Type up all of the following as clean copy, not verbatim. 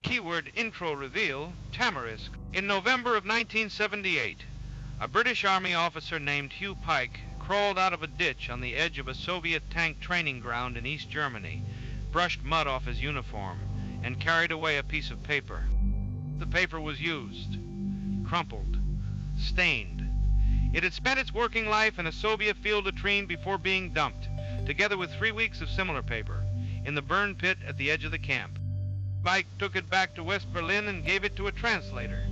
Keyword intro reveal, Tamarisk. In November of 1978, a British Army officer named Hugh Pike crawled out of a ditch on the edge of a Soviet tank training ground in East Germany, brushed mud off his uniform, and carried away a piece of paper. The paper was used, crumpled, stained. It had spent its working life in a Soviet field latrine before being dumped, together with 3 weeks of similar paper, in the burn pit at the edge of the camp. Pike took it back to West Berlin and gave it to a translator.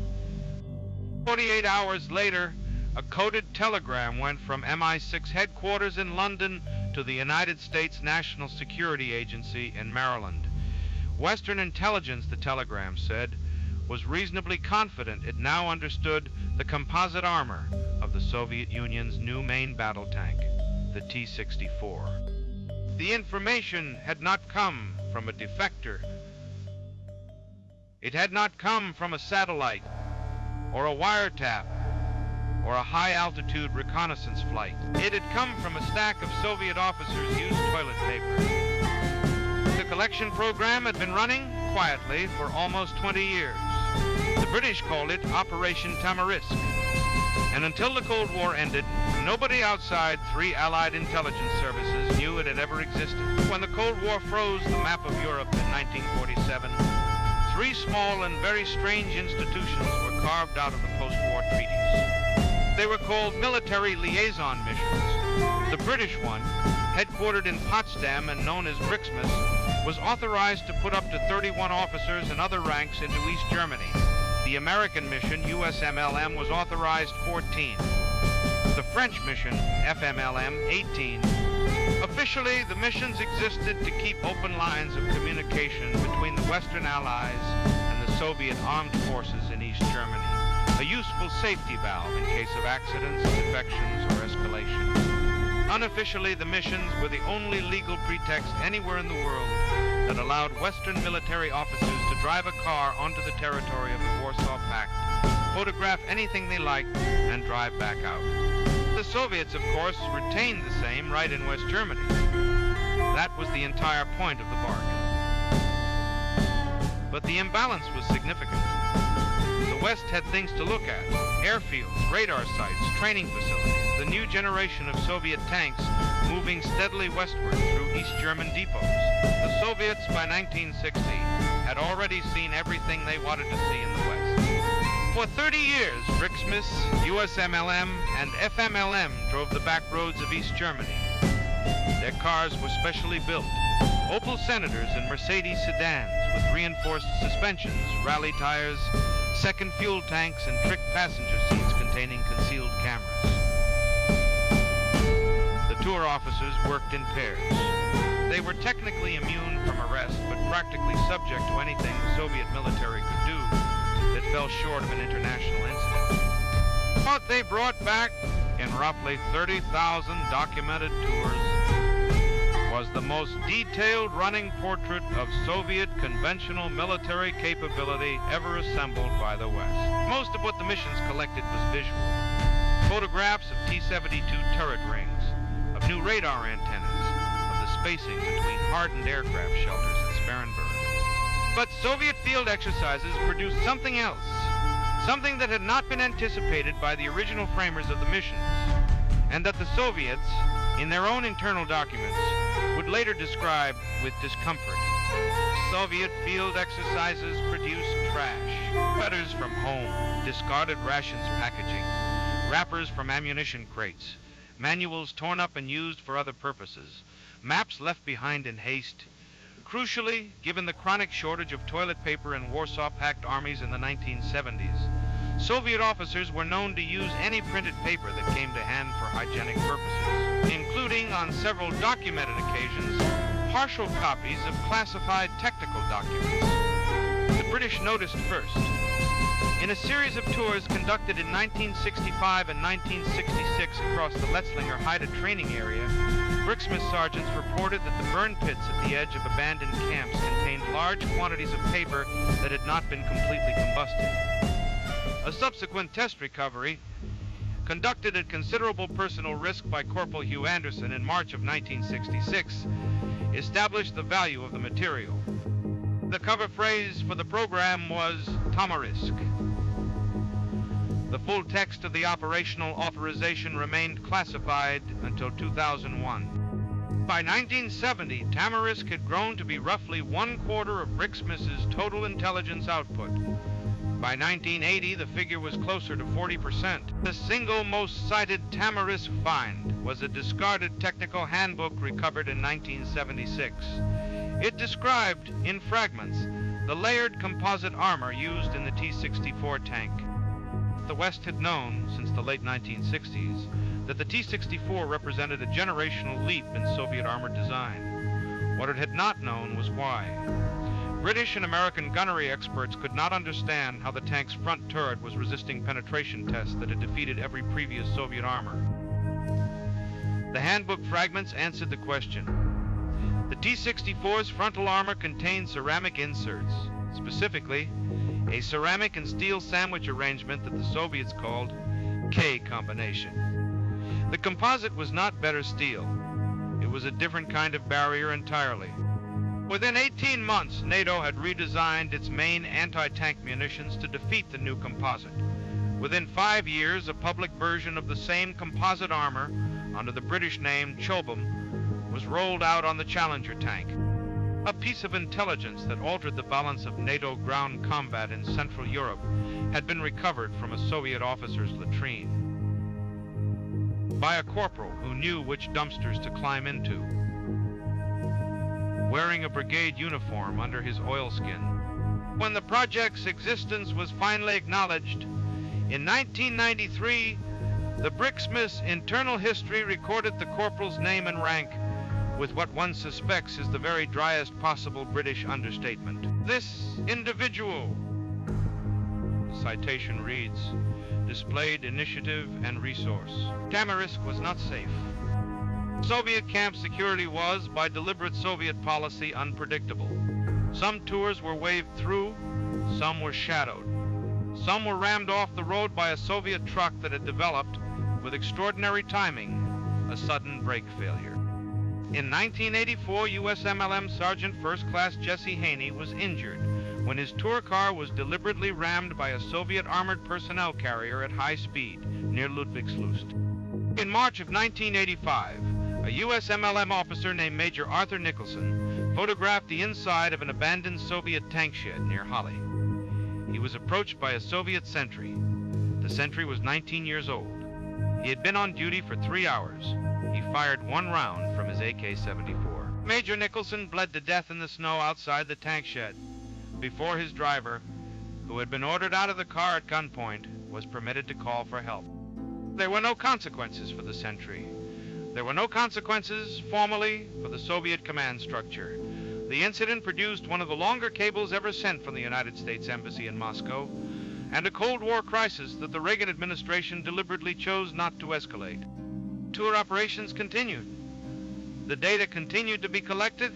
48 hours later, a coded telegram went from MI6 headquarters in London to the United States National Security Agency in Maryland. Western intelligence, the telegram said, was reasonably confident it now understood the composite armor of the Soviet Union's new main battle tank, the T-64. The information had not come from a defector. It had not come from a satellite, or a wiretap, or a high-altitude reconnaissance flight. It had come from a stack of Soviet officers' used toilet paper. The collection program had been running quietly for almost 20 years. The British called it Operation Tamarisk. And until the Cold War ended, nobody outside 3 Allied intelligence services knew it had ever existed. When the Cold War froze the map of Europe in 1947, 3 small and very strange institutions were carved out of the post-war treaties. They were called military liaison missions. The British one, headquartered in Potsdam and known as BRIXMIS, was authorized to put up to 31 officers and other ranks into East Germany. The American mission, USMLM, was authorized 14. The French mission, FMLM, 18. Officially, the missions existed to keep open lines of communication between the Western Allies and the Soviet armed forces in East Germany, a useful safety valve in case of accidents, defections, or escalation. Unofficially, the missions were the only legal pretext anywhere in the world that allowed Western military officers to drive a car onto the territory of the Warsaw Pact, photograph anything they liked, and drive back out. The Soviets, of course, retained the same right in West Germany. That was the entire point of the bargain. But the imbalance was significant. The West had things to look at: airfields, radar sites, training facilities, the new generation of Soviet tanks moving steadily westward through East German depots. The Soviets, by 1960, had already seen everything they wanted to see in the West. For 30 years, BRIXMIS, USMLM, and FMLM drove the back roads of East Germany. Their cars were specially built, Opel Senators and Mercedes sedans with reinforced suspensions, rally tires, second fuel tanks, and trick passenger seats containing concealed cameras. The tour officers worked in pairs. They were technically immune from arrest, but practically subject to anything the Soviet military could do that fell short of an international incident. What they brought back in roughly 30,000 documented tours was the most detailed running portrait of Soviet conventional military capability ever assembled by the West. Most of what the missions collected was visual. Photographs of T-72 turret rings, of new radar antennas, of the spacing between hardened aircraft shelters at Sperrenburg. But Soviet field exercises produced something else, something that had not been anticipated by the original framers of the missions, and that the Soviets, in their own internal documents, would later describe with discomfort. Soviet field exercises produced trash, letters from home, discarded rations packaging, wrappers from ammunition crates, manuals torn up and used for other purposes, maps left behind in haste. Crucially, given the chronic shortage of toilet paper in Warsaw Pact armies in the 1970s, Soviet officers were known to use any printed paper that came to hand for hygienic purposes, including, on several documented occasions, partial copies of classified technical documents. The British noticed first. In a series of tours conducted in 1965 and 1966 across the Letzlinger Haida training area, BRIXMIS sergeants reported that the burn pits at the edge of abandoned camps contained large quantities of paper that had not been completely combusted. A subsequent test recovery, conducted at considerable personal risk by Corporal Hugh Anderson in March of 1966, established the value of the material. The cover phrase for the program was Tamarisk. The full text of the operational authorization remained classified until 2001. By 1970, Tamarisk had grown to be roughly 1/4 of BRIXMIS's total intelligence output. By 1980, the figure was closer to 40%. The single most cited Tamarisk find was a discarded technical handbook recovered in 1976. It described, in fragments, the layered composite armor used in the T-64 tank. The West had known, since the late 1960s, that the T-64 represented a generational leap in Soviet armor design. What it had not known was why. British and American gunnery experts could not understand how the tank's front turret was resisting penetration tests that had defeated every previous Soviet armor. The handbook fragments answered the question. The T-64's frontal armor contained ceramic inserts, specifically a ceramic and steel sandwich arrangement that the Soviets called K combination. The composite was not better steel. It was a different kind of barrier entirely. Within 18 months, NATO had redesigned its main anti-tank munitions to defeat the new composite. Within 5 years, a public version of the same composite armor, under the British name Chobham, was rolled out on the Challenger tank. A piece of intelligence that altered the balance of NATO ground combat in Central Europe had been recovered from a Soviet officer's latrine by a corporal who knew which dumpsters to climb into, wearing a brigade uniform under his oilskin. When the project's existence was finally acknowledged, in 1993, the BRIXMIS internal history recorded the corporal's name and rank with what one suspects is the very driest possible British understatement. This individual, the citation reads, displayed initiative and resource. Tamarisk was not safe. Soviet camp security was, by deliberate Soviet policy, unpredictable. Some tours were waved through, some were shadowed. Some were rammed off the road by a Soviet truck that had developed, with extraordinary timing, a sudden brake failure. In 1984, USMLM Sergeant First Class Jesse Haney was injured when his tour car was deliberately rammed by a Soviet armored personnel carrier at high speed near Ludwigslust. In March of 1985, a USMLM officer named Major Arthur Nicholson photographed the inside of an abandoned Soviet tank shed near Holly. He was approached by a Soviet sentry. The sentry was 19 years old. He had been on duty for 3 hours. He fired 1 round from his AK-74. Major Nicholson bled to death in the snow outside the tank shed before his driver, who had been ordered out of the car at gunpoint, was permitted to call for help. There were no consequences for the sentry. There were no consequences, formally, for the Soviet command structure. The incident produced one of the longer cables ever sent from the United States Embassy in Moscow, and a Cold War crisis that the Reagan administration deliberately chose not to escalate. Tour operations continued. The data continued to be collected.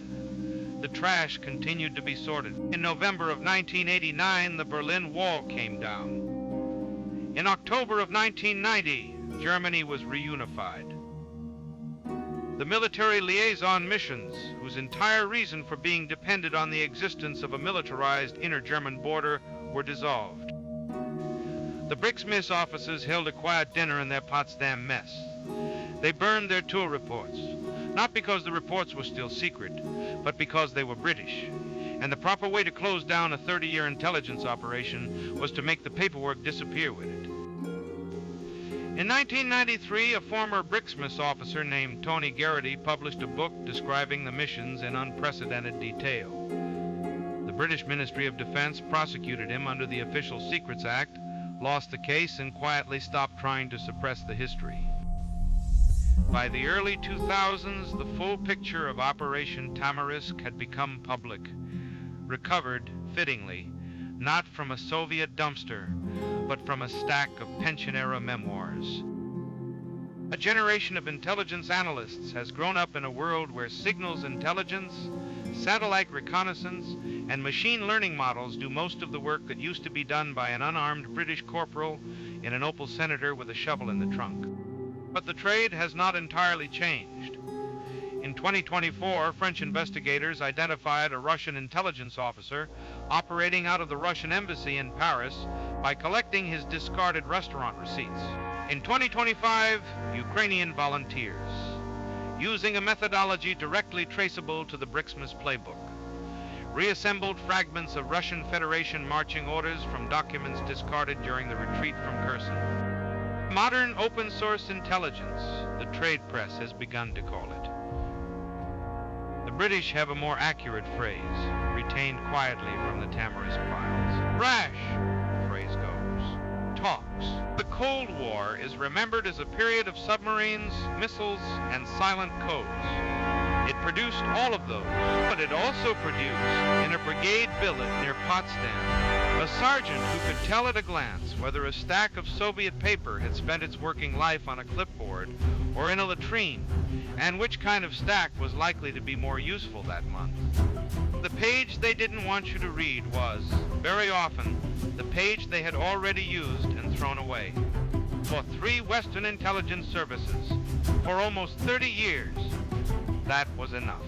The trash continued to be sorted. In November of 1989, the Berlin Wall came down. In October of 1990, Germany was reunified. The military liaison missions, whose entire reason for being depended on the existence of a militarized inner German border, were dissolved. The BRIXMIS officers held a quiet dinner in their Potsdam mess. They burned their tour reports, not because the reports were still secret, but because they were British, and the proper way to close down a 30-year intelligence operation was to make the paperwork disappear with it. In 1993, a former BRIXMIS officer named Tony Garrity published a book describing the missions in unprecedented detail. The British Ministry of Defense prosecuted him under the Official Secrets Act, lost the case, and quietly stopped trying to suppress the history. By the early 2000s, the full picture of Operation Tamarisk had become public, recovered, fittingly, not from a Soviet dumpster, but from a stack of pension-era memoirs. A generation of intelligence analysts has grown up in a world where signals intelligence, satellite reconnaissance, and machine learning models do most of the work that used to be done by an unarmed British corporal in an Opel Senator with a shovel in the trunk. But the trade has not entirely changed. In 2024, French investigators identified a Russian intelligence officer operating out of the Russian embassy in Paris by collecting his discarded restaurant receipts. In 2025, Ukrainian volunteers, using a methodology directly traceable to the BRIXMIS playbook, reassembled fragments of Russian Federation marching orders from documents discarded during the retreat from Kherson. Modern open source intelligence, the trade press has begun to call it. The British have a more accurate phrase, retained quietly from the Tamarisk files. Rash, the phrase goes. Talks. The Cold War is remembered as a period of submarines, missiles, and silent codes. It produced all of those, but it also produced, in a brigade billet near Potsdam, a sergeant who could tell at a glance whether a stack of Soviet paper had spent its working life on a clipboard or in a latrine, and which kind of stack was likely to be more useful that month. The page they didn't want you to read was, very often, the page they had already used and thrown away. For 3 Western intelligence services, for almost 30 years, that was enough.